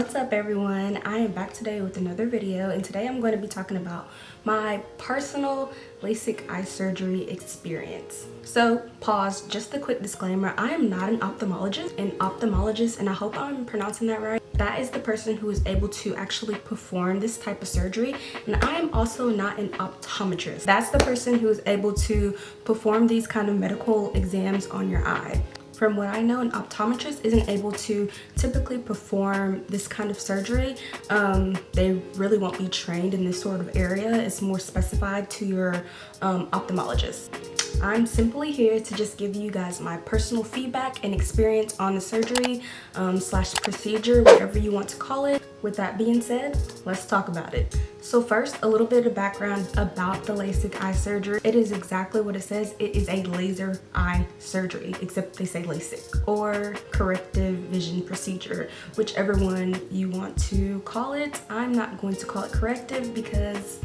What's up everyone? I am back today with another video, and today I'm going to be talking about my personal LASIK eye surgery experience. So pause, just a quick disclaimer, I am not an ophthalmologist, and I hope I'm pronouncing that right. That is the person who is able to actually perform this type of surgery, and I am also not an optometrist. That's the person who is able to perform these kind of medical exams on your eye. From what I know, an optometrist isn't able to typically perform this kind of surgery. They really won't be trained in this sort of area. It's more specified to your ophthalmologist. I'm simply here to just give you guys my personal feedback and experience on the surgery slash procedure, whatever you want to call it. With that being said, let's talk about it. So first, a little bit of background about the LASIK eye surgery. It is exactly what it says. It is a laser eye surgery, except they say LASIK, or corrective vision procedure, whichever one you want to call it. I'm not going to call it corrective because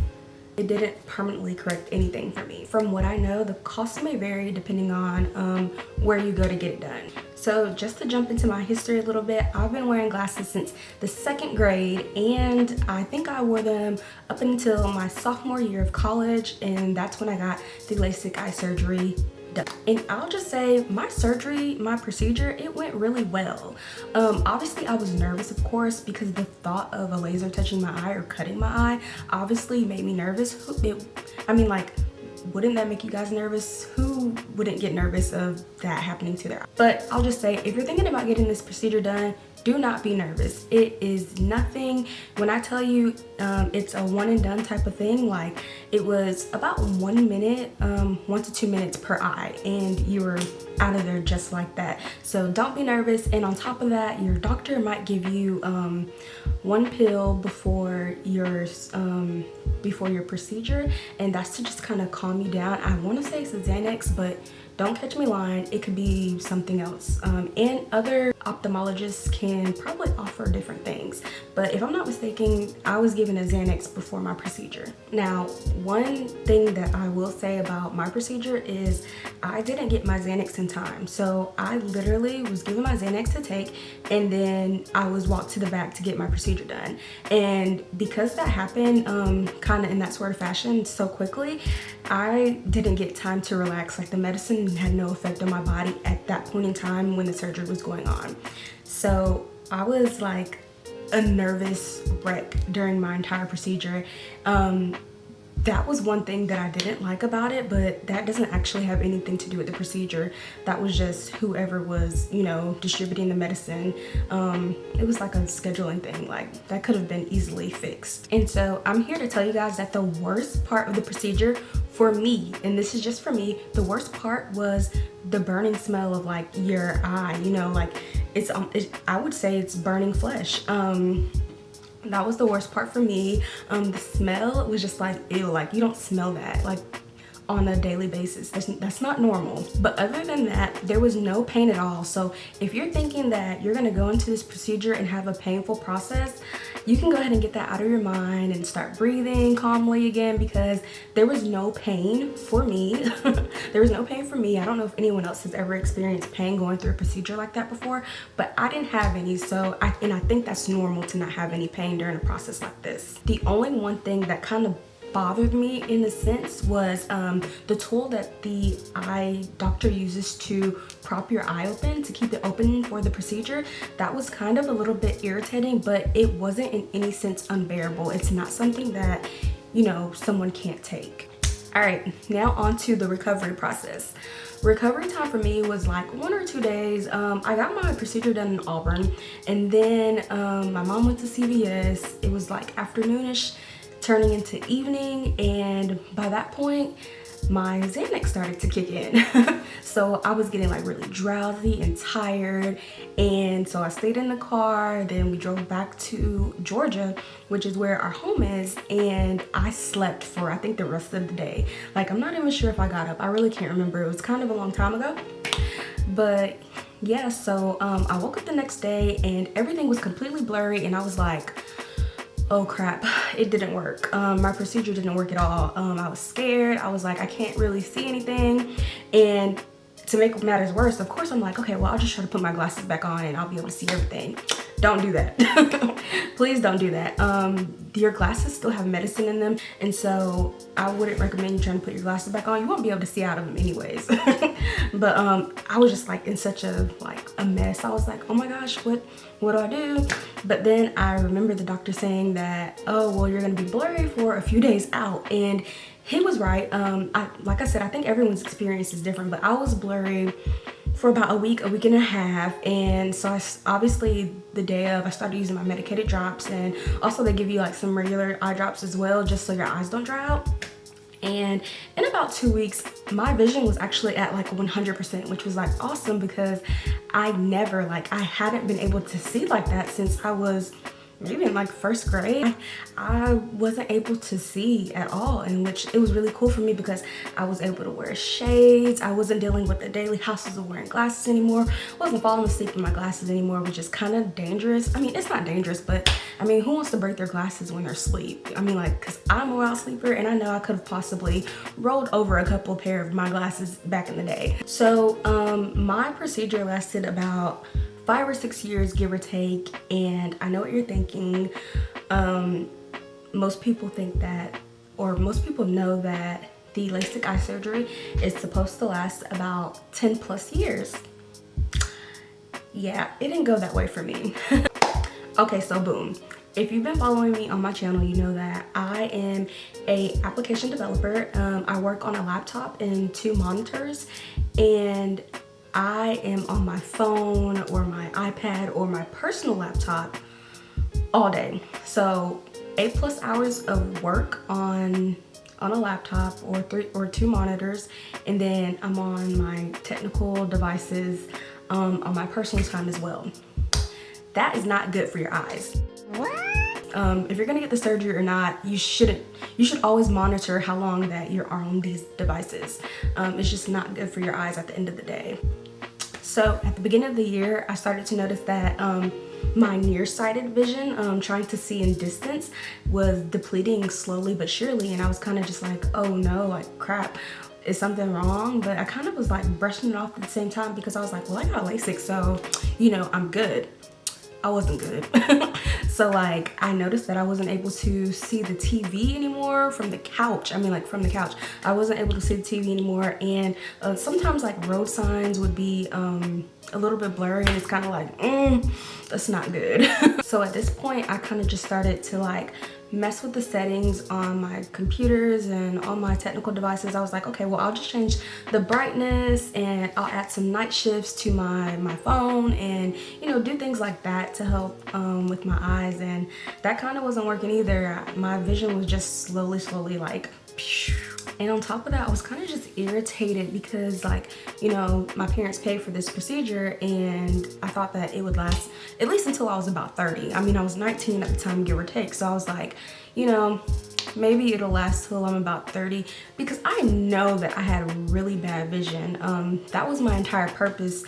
it didn't permanently correct anything for me. From what I know, the cost may vary depending on where you go to get it done. So just to jump into my history a little bit, I've been wearing glasses since the 2nd grade, and I think I wore them up until my sophomore year of college, and that's when I got the LASIK eye surgery done. And I'll just say my procedure, it went really well. Obviously I was nervous, of course, because the thought of a laser touching my eye or cutting my eye obviously made me nervous. Wouldn't that make you guys nervous? Who wouldn't get nervous of that happening to their eye? But I'll just say, if you're thinking about getting this procedure done, do not be nervous. It is nothing. When I tell you it's a one and done type of thing, like it was about 1 minute, 1 to 2 minutes per eye, and you were out of there just like that. So don't be nervous. And on top of that, your doctor might give you one pill before your procedure, and that's to just kind of calm you down. I want to say it's a Xanax, but don't catch me lying, it could be something else. And other ophthalmologists can probably offer different things. But if I'm not mistaken, I was given a Xanax before my procedure. Now, one thing that I will say about my procedure is I didn't get my Xanax in time. So I literally was given my Xanax to take, and then I was walked to the back to get my procedure done. And because that happened kind of in that sort of fashion so quickly, I didn't get time to relax. Like, the medicine had no effect on my body at that point in time when the surgery was going on. So I was like a nervous wreck during my entire procedure. That was one thing that I didn't like about it, but that doesn't actually have anything to do with the procedure. That was just whoever was, distributing the medicine. It was like a scheduling thing. Like, that could have been easily fixed. And so I'm here to tell you guys that the worst part of the procedure for me, and this is just for me, the worst part was the burning smell of like your eye, I would say it's burning flesh. That was the worst part for me. The smell was just like, ew, like you don't smell that like on a daily basis. That's not normal. But other than that, there was no pain at all. So if you're thinking that you're gonna go into this procedure and have a painful process, you can go ahead and get that out of your mind and start breathing calmly again, because there was no pain for me. There was no pain for me. I don't know if anyone else has ever experienced pain going through a procedure like that before, but I didn't have any. So I think that's normal to not have any pain during a process like this. The only one thing that kind of bothered me in a sense was the tool that the eye doctor uses to prop your eye open, to keep it open for the procedure. That was kind of a little bit irritating, but it wasn't in any sense unbearable. It's not something that, someone can't take. All right, now on to the recovery process. Recovery time for me was like 1 or 2 days. I got my procedure done in Auburn, and then my mom went to CVS. It was like afternoonish, turning into evening, and by that point my Xanax started to kick in. So I was getting like really drowsy and tired, and so I stayed in the car. Then we drove back to Georgia, which is where our home is, and I slept for I think the rest of the day. Like, I'm not even sure if I got up. I really can't remember. It was kind of a long time ago, but yeah. So I woke up the next day and everything was completely blurry, and I was like, oh crap, it didn't work. My procedure didn't work at all. I was scared. I was like, I can't really see anything. And to make matters worse, of course, I'm like, okay, well, I'll just try to put my glasses back on and I'll be able to see everything. don't do that. Please don't do that. Your glasses still have medicine in them, and so I wouldn't recommend you trying to put your glasses back on. You won't be able to see out of them anyways. But I was just like in such a mess. I was like, oh my gosh, what do I do? But then I remember the doctor saying that, oh well, you're gonna be blurry for a few days out, and he was right. Like I said, I think everyone's experience is different, but I was blurry for about a week and a half. And so obviously the day of, I started using my medicated drops, and also they give you like some regular eye drops as well, just so your eyes don't dry out. And in about 2 weeks, my vision was actually at like 100%, which was like awesome, because I hadn't been able to see like that since I was maybe in like first grade. I wasn't able to see at all, and which it was really cool for me because I was able to wear shades. I wasn't dealing with the daily hassles of wearing glasses anymore. Wasn't falling asleep in my glasses anymore, which is kind of dangerous. I mean, it's not dangerous, but I mean, who wants to break their glasses when they're asleep? I mean, like, because I'm a wild sleeper, and I know I could have possibly rolled over a couple pair of my glasses back in the day. So my procedure lasted about 5 or 6 years, give or take. And I know what you're thinking. Most people think that, or most people know that the LASIK eye surgery is supposed to last about 10 plus years. Yeah, it didn't go that way for me. Okay, so boom. If you've been following me on my channel, you know that I am a application developer. I work on a laptop and 2 monitors, and I am on my phone or my iPad or my personal laptop all day. So 8+ hours of work on a laptop or 2 monitors, and then I'm on my technical devices on my personal time as well. That is not good for your eyes. If you're gonna get the surgery or not, you should always monitor how long that you're on these devices. It's just not good for your eyes at the end of the day. So at the beginning of the year, I started to notice that my nearsighted vision, trying to see in distance, was depleting slowly but surely, and I was kind of just like, oh no, like crap, is something wrong? But I kind of was like brushing it off at the same time, because I was like, well, I got LASIK, so you know, I'm good. I wasn't good. So like, I noticed that I wasn't able to see the TV anymore from the couch. I mean, like from the couch, I wasn't able to see the TV anymore. And sometimes like road signs would be a little bit blurry, and it's kind of like, that's not good. So at this point, I kind of just started to like mess with the settings on my computers and on my technical devices. I was like, okay, well, I'll just change the brightness, and I'll add some night shifts to my phone, and you know, do things like that to help with my eyes. And that kind of wasn't working either. My vision was just slowly like phew. And on top of that, I was kind of just irritated because, like, you know, my parents paid for this procedure, and I thought that it would last at least until I was about 30. I mean, I was 19 at the time, give or take. So I was like, you know, maybe it'll last till I'm about 30, because I know that I had really bad vision. That was my entire purpose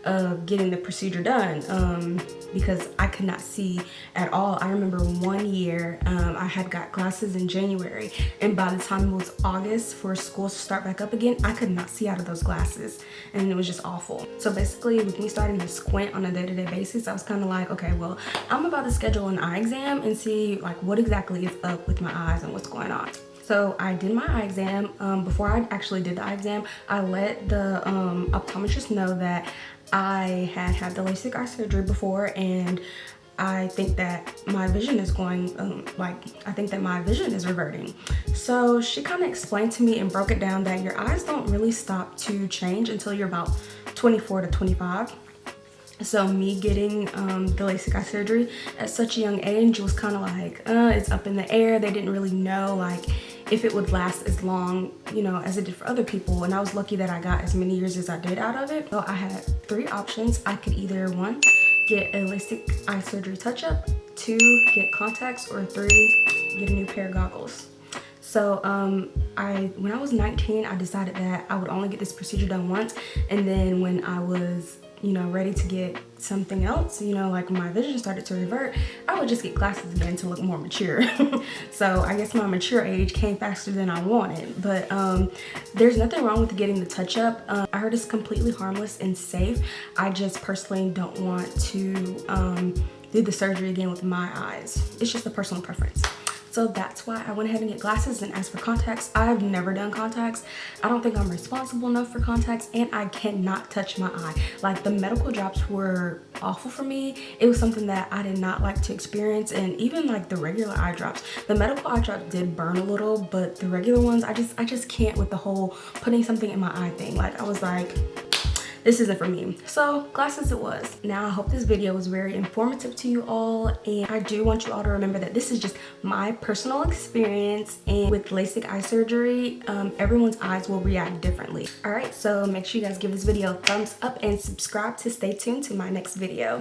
of getting the procedure done, because I could not see at all. I remember one year, I had got glasses in January, and by the time it was August for school to start back up again, I could not see out of those glasses, and it was just awful. So basically, with me starting to squint on a day-to-day basis, I was kind of like, okay, well, I'm about to schedule an eye exam and see like what exactly is up with my eyes and what's going on. So I did my eye exam. Before I actually did the eye exam, I let the optometrist know that I had the LASIK eye surgery before, and I think that my vision is going, I think that my vision is reverting. So she kind of explained to me and broke it down that your eyes don't really stop to change until you're about 24 to 25. So me getting the LASIK eye surgery at such a young age was kind of like, it's up in the air. They didn't really know like if it would last as long, you know, as it did for other people. And I was lucky that I got as many years as I did out of it. So I had 3 options. I could either 1, get a LASIK eye surgery touch-up, 2, get contacts, or 3, get a new pair of goggles. So when I was 19, I decided that I would only get this procedure done once, and then when I was, you know, ready to get something else, you know, like my vision started to revert, I would just get glasses again to look more mature. So I guess my mature age came faster than I wanted. But there's nothing wrong with getting the touch-up. I heard it's completely harmless and safe. I just personally don't want to do the surgery again with my eyes. It's just a personal preference. So that's why I went ahead and get glasses. And as for contacts, I've never done contacts. I don't think I'm responsible enough for contacts, and I cannot touch my eye. Like, the medical drops were awful for me. It was something that I did not like to experience. And even like the regular eye drops, the medical eye drops did burn a little, but the regular ones, I just can't with the whole putting something in my eye thing. Like, I was like, this isn't for me. So glasses it was. Now I hope this video was very informative to you all, and I do want you all to remember that this is just my personal experience, and with LASIK eye surgery, everyone's eyes will react differently. All right, so make sure you guys give this video a thumbs up and subscribe to stay tuned to my next video.